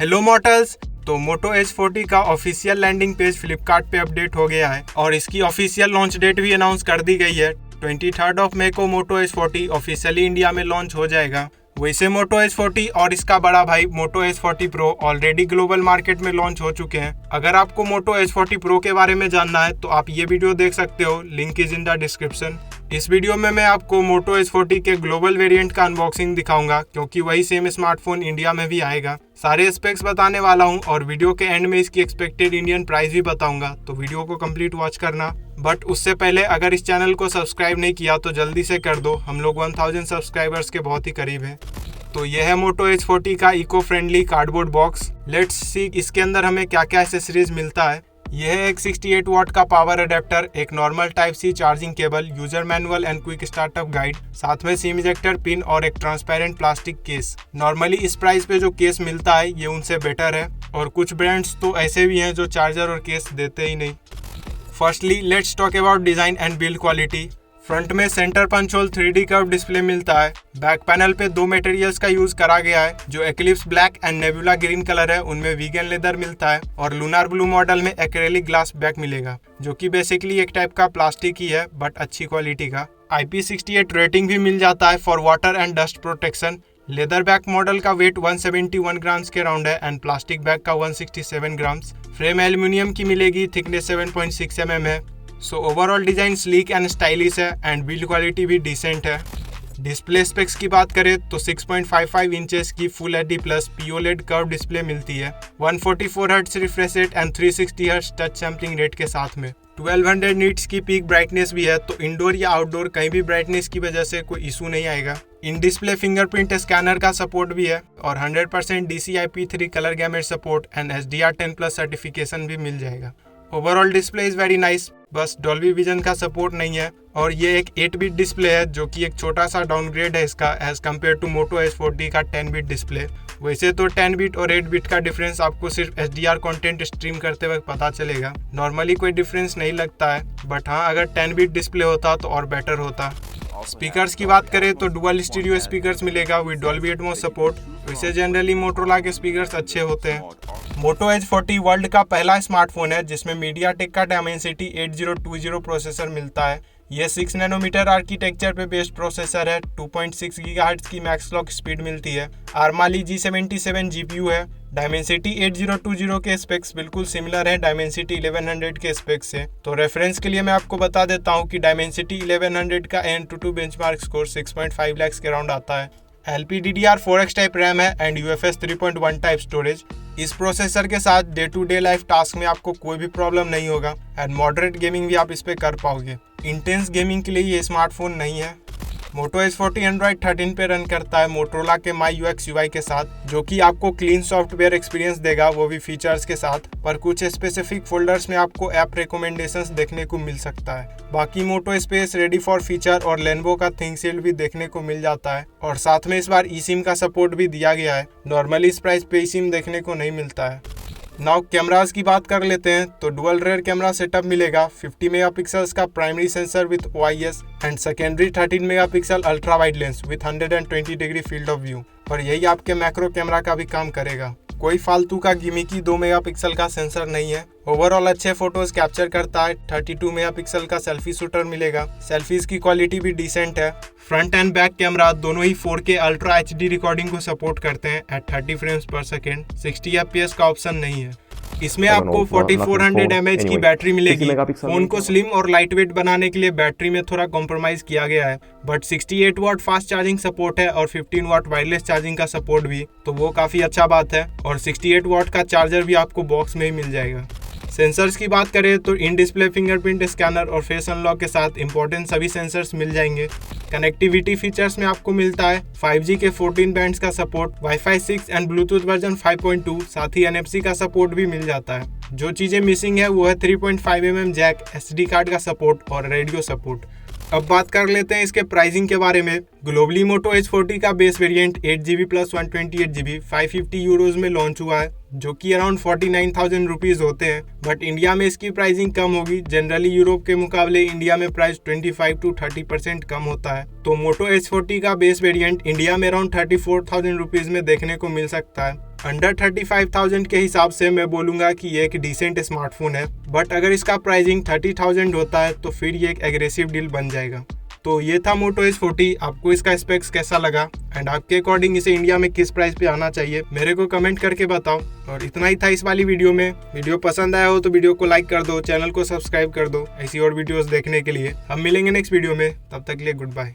Hello mortals. तो मोटो H40 का official landing page Flipkart पे अपडेट हो गया है और इसकी ऑफिशियल लॉन्च डेट भी अनाउंस कर दी गई है। 23 मई को मोटो H40 ऑफिशियली इंडिया में लॉन्च हो जाएगा। वैसे मोटो H40 और इसका बड़ा भाई मोटो H40 Pro already global market में लॉन्च हो चुके हैं। अगर आपको मोटो H40 Pro के बारे में जानना है तो आप ये वीडियो देख सकते हो, link is in the description. इस वीडियो में मैं आपको मोटो H40 के ग्लोबल वेरिएंट का अनबॉक्सिंग दिखाऊंगा, क्योंकि वही सेम स्मार्टफोन इंडिया में भी आएगा। सारे स्पेक्स बताने वाला हूं और वीडियो के एंड में इसकी एक्सपेक्टेड इंडियन प्राइस भी बताऊंगा, तो वीडियो को कंप्लीट वॉच करना। बट उससे पहले अगर इस चैनल को सब्सक्राइब नहीं किया तो जल्दी से कर दो, हम लोग 1000 सब्सक्राइबर्स के बहुत ही करीब हैं। तो यह है मोटो H40 का eco friendly cardboard box. Let's see इसके अंदर हमें क्या क्या एसेसरीज मिलता है। यह है एक 68 वाट का पावर अडेप्टर, एक normal type C charging cable, user manual and quick startup guide, साथ में सिम इजेक्टर पिन और एक ट्रांसपेरेंट प्लास्टिक केस। नॉर्मली इस प्राइस पे जो केस मिलता है ये उनसे बेटर है, और कुछ ब्रांड्स तो ऐसे भी हैं जो चार्जर और केस देते ही नहीं। Firstly let's talk about design and build quality. Front में centre punch hole 3D curve display मिलता है। बैक पैनल पे दो मटेरियल्स का यूज करा गया है, जो eclipse black and nebula green colour है उनमें वीगन लेदर मिलता है, और लूनार ब्लू मॉडल में एक्रेलिक ग्लास बैक मिलेगा, जो कि बेसिकली एक टाइप का प्लास्टिक ही है बट अच्छी क्वालिटी का। IP68 रेटिंग भी मिल जाता है for water and dust protection. Leather back model का वेट 171 ग्राम्स के राउंड है एंड प्लास्टिक बैग का 167 ग्राम्स। फ्रेम एल्यूमिनियम की मिलेगी, थिकनेस 7.6 mm है। So overall design sleek and stylish है एंड बिल्ड क्वालिटी भी डिसेंट है। डिस्प्ले स्पेक्स की बात करें तो 6.55 इंचेस की full HD plus POLED curve display मिलती है, 144 hertz refresh rate and 360 hertz touch sampling rate के साथ में। 1200 नीट्स की पीक ब्राइटनेस भी है, तो इंडोर या आउटडोर कहीं भी ब्राइटनेस की वजह से कोई इशू नहीं आएगा। इन डिस्प्ले फिंगरप्रिंट स्कैनर का सपोर्ट भी है और 100% DCI-P3 colour gamete support and HDR10+ certification भी मिल जाएगा। Overall display is very nice, बस डॉल्बी विजन का सपोर्ट नहीं है, और ये एक 8 बिट डिस्प्ले है, जो कि एक छोटा सा डाउनग्रेड है इसका as compare to motto H40 का 10 बिट डिस्प्ले। वैसे तो 10 बिट और 8 बिट का डिफरेंस आपको सिर्फ HDR कंटेंट स्ट्रीम करते वक्त पता चलेगा, नॉर्मली कोई डिफरेंस नहीं लगता है, बट हाँ अगर 10 बिट डिस्प्ले होता तो और बेटर होता। स्पीकर्स की बात करें तो डुअल स्टीरियो स्पीकर्स मिलेगा विद डॉल्बी एटमॉस सपोर्ट। वैसे जनरली मोटोरोला के स्पीकर्स अच्छे होते हैं। मोटो H40 वर्ल्ड का पहला स्मार्टफोन है जिसमें मीडियाटेक का डायमेंसिटी 8020 प्रोसेसर मिलता है। यह 6 नैनोमीटर आर्किटेक्चर पे बेस्ड प्रोसेसर है। 2.6 गीगाहर्ट्ज की मैक्स क्लॉक स्पीड मिलती है। आर्माली G77 GPU है। डायमेंसिटी 8020 के स्पेक्स बिल्कुल सिमिलर है डायमेंसिटी 1100 के स्पेक्स से। तो रेफरेंस के लिए मैं आपको बता देता हूँ कि डायमेंसिटी 1100 का AnTuTu बेंचमार्क स्कोर 6.5 लाख के राउंड आता है। LPDDR4X टाइप रैम है एंड UFS 3.1 टाइप स्टोरेज। इस प्रोसेसर के साथ day to day life task में आपको कोई भी प्रॉब्लम नहीं होगा एंड मॉडरेट गेमिंग भी आप इस पे कर पाओगे। इंटेंस गेमिंग के लिए ये स्मार्टफोन नहीं है। मोटो H40 Android 13 पे रन करता है मोटोरोला के MyUX UI के साथ, जो कि आपको क्लीन सॉफ्टवेयर एक्सपीरियंस देगा, वो भी फीचर्स के साथ। पर कुछ स्पेसिफिक फोल्डर्स में आपको ऐप रिकमेंडेशंस देखने को मिल सकता है। बाकी मोटो स्पेस रेडी फॉर फीचर और लेनोवो का थिंकशील्ड भी देखने को मिल जाता है, और साथ में इस बार eSIM का सपोर्ट भी दिया गया है। नॉर्मली इस प्राइस पे eSIM देखने को नहीं मिलता है। नाउ कैमरास की बात कर लेते हैं तो डुअल रेयर कैमरा सेटअप मिलेगा। 50 मेगापिक्सल्स का primary sensor with OIS and secondary 13 megapixel ultra wide lens with 120 degree field of view, और यही आपके मैक्रो कैमरा का भी काम करेगा। कोई फालतू का गिमिकी 2 मेगापिक्सल का सेंसर नहीं है। ओवरऑल अच्छे फोटोज कैप्चर करता है। 32 मेगापिक्सल का सेल्फी शूटर मिलेगा। सेल्फीज की क्वालिटी भी डिसेंट है। फ्रंट एंड बैक कैमरा दोनों ही 4K अल्ट्रा HD रिकॉर्डिंग को सपोर्ट करते हैं एट 30 फ्रेम्स पर सेकेंड। 60 FPS का ऑप्शन नहीं है। इसमें आपको 4400 mAh की बैटरी मिलेगी। फोन को स्लिम और लाइट वेट बनाने के लिए बैटरी में थोड़ा कॉम्प्रोमाइज किया गया है, but 68 watt fast charging support है और 15 वाट वायरलेस चार्जिंग का सपोर्ट भी, तो वो काफी अच्छा बात है। और 68 वाट का चार्जर भी आपको बॉक्स में ही मिल जाएगा। सेंसर्स की बात करें तो इन डिस्प्ले फिंगरप्रिंट स्कैनर और फेस अनलॉक के साथ इंपॉर्टेंट सभी सेंसर्स मिल जाएंगे। कनेक्टिविटी फीचर्स में आपको मिलता है 5G के 14 बैंड्स का support, Wi-Fi 6 and Bluetooth version 5.2, साथ ही NFC का सपोर्ट भी मिल जाता है। जो चीजें मिसिंग है वो है 3.5 mm जैक, SD कार्ड का सपोर्ट और रेडियो सपोर्ट। अब बात कर लेते हैं इसके प्राइसिंग के बारे में। ग्लोबली मोटो H40 का base variant 8GB plus 128GB 550 euros में लॉन्च हुआ है, जो कि अराउंड 49,000 रुपीज होते हैं। बट इंडिया में इसकी प्राइसिंग कम होगी। जनरली यूरोप के मुकाबले इंडिया में प्राइस 25 to 30% कम होता है। तो मोटो H40 का बेस वेरिएंट इंडिया में अराउंड 34,000 रुपीज में देखने को मिल सकता है। अंडर 35,000 के हिसाब से मैं बोलूँगा कि ये एक डिसेंट स्मार्टफोन है, बट अगर इसका प्राइसिंग 30,000 होता है तो फिर ये एक एग्रेसिव डील बन जाएगा। तो ये था मोटो S40। आपको इसका स्पेक्स कैसा लगा एंड आपके अकॉर्डिंग इसे इंडिया में किस प्राइस पे आना चाहिए मेरे को कमेंट करके बताओ। और इतना ही था इस वाली वीडियो में। वीडियो पसंद आया हो तो वीडियो को लाइक कर दो, चैनल को सब्सक्राइब कर दो ऐसी और वीडियोस देखने के लिए। हम मिलेंगे नेक्स्ट वीडियो में, तब तक के लिए गुड बाय।